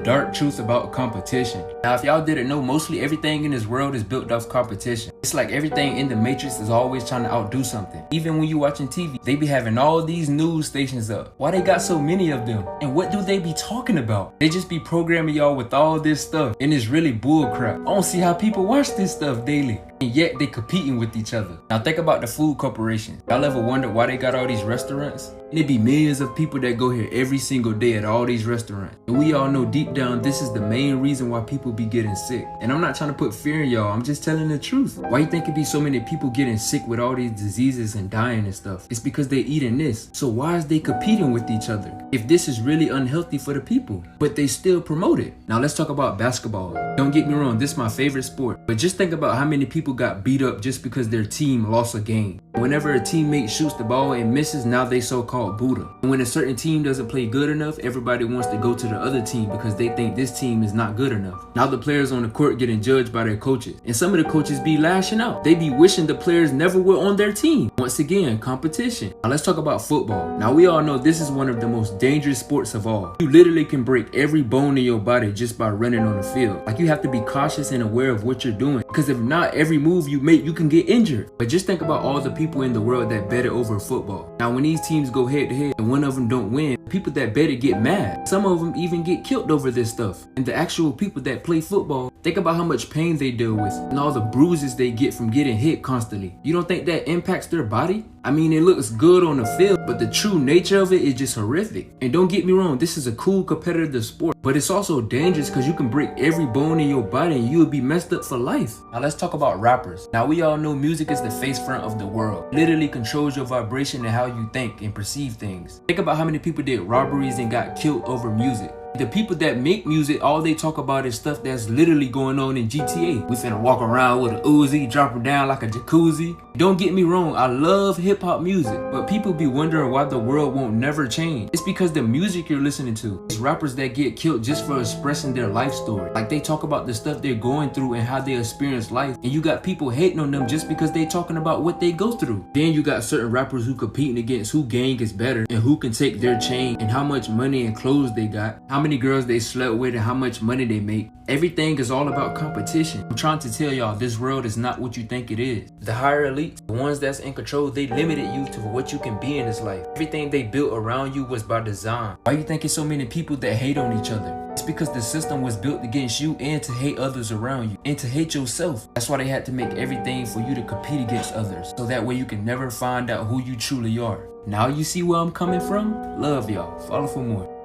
dark truth about competition. Now, if y'all didn't know, mostly everything in this world is built off competition. It's like everything in the Matrix is always trying to outdo something. Even when you watching TV, they be having all these news stations up. Why they got so many of them? And what do they be talking about? They just be programming y'all with all this stuff, and it's really bullcrap. I don't see how people watch this stuff daily, and yet they competing with each other. Now think about the food corporations. Y'all ever wonder why they got all these restaurants? And it be millions of people that go here every single day at all these restaurants. And we all know deep down this is the main reason why people be getting sick. And I'm not trying to put fear in y'all, I'm just telling the truth. Why you think it be so many people getting sick with all these diseases and dying and stuff? It's because they eating this. So why is they competing with each other if this is really unhealthy for the people? But they still promote it. Now let's talk about basketball. Don't get me wrong, this is my favorite sport. But just think about how many people got beat up just because their team lost a game. Whenever a teammate shoots the ball and misses, now they so-called Buddha. And when a certain team doesn't play good enough, everybody wants to go to the other team because they think this team is not good enough. Now the players on the court getting judged by their coaches. And some of the coaches be lashing out. They be wishing the players never were on their team. Once again, competition. Now let's talk about football. Now we all know this is one of the most dangerous sports of all. You literally can break every bone in your body just by running on the field. Like, you have to be cautious and aware of what you're doing, because if not, every move you make, you can get injured. But just think about all the people in the world that bet it over football. Now when these teams go head to head and one of them don't win, people that bet it get mad. Some of them even get killed over this stuff. And the actual people that play football, think about how much pain they deal with and all the bruises they get from getting hit constantly. You don't think that impacts their body? I mean, it looks good on the field, but the true nature of it is just horrific. And don't get me wrong, this is a cool competitive sport, but it's also dangerous because you can break every bone in your body and you will be messed up for life. Now let's talk about rappers. Now we all know music is the face front of the world. It literally controls your vibration and how you think and perceive things. Think about how many people did robberies and got killed over music. The people that make music, all they talk about is stuff that's literally going on in GTA. We finna walk around with a Uzi, drop her down like a jacuzzi. Don't get me wrong, I love hip-hop music, but people be wondering why the world won't never change. It's because the music you're listening to. It's rappers that get killed just for expressing their life story. Like, they talk about the stuff they're going through and how they experience life, and you got people hating on them just because they talking about what they go through. Then you got certain rappers who competing against who gang is better and who can take their chain and how much money and clothes they got, how many girls they slept with, and how much money they make. Everything is all about competition. I'm trying to tell y'all, this world is not what you think it is. The higher elites, the ones that's in control, they limited you to what you can be in this life. Everything they built around you was by design. Why you think it's so many people that hate on each other? It's because the system was built against you and to hate others around you and to hate yourself. That's why they had to make everything for you to compete against others, so that way you can never find out who you truly are. Now you see where I'm coming from? Love y'all. Follow for more.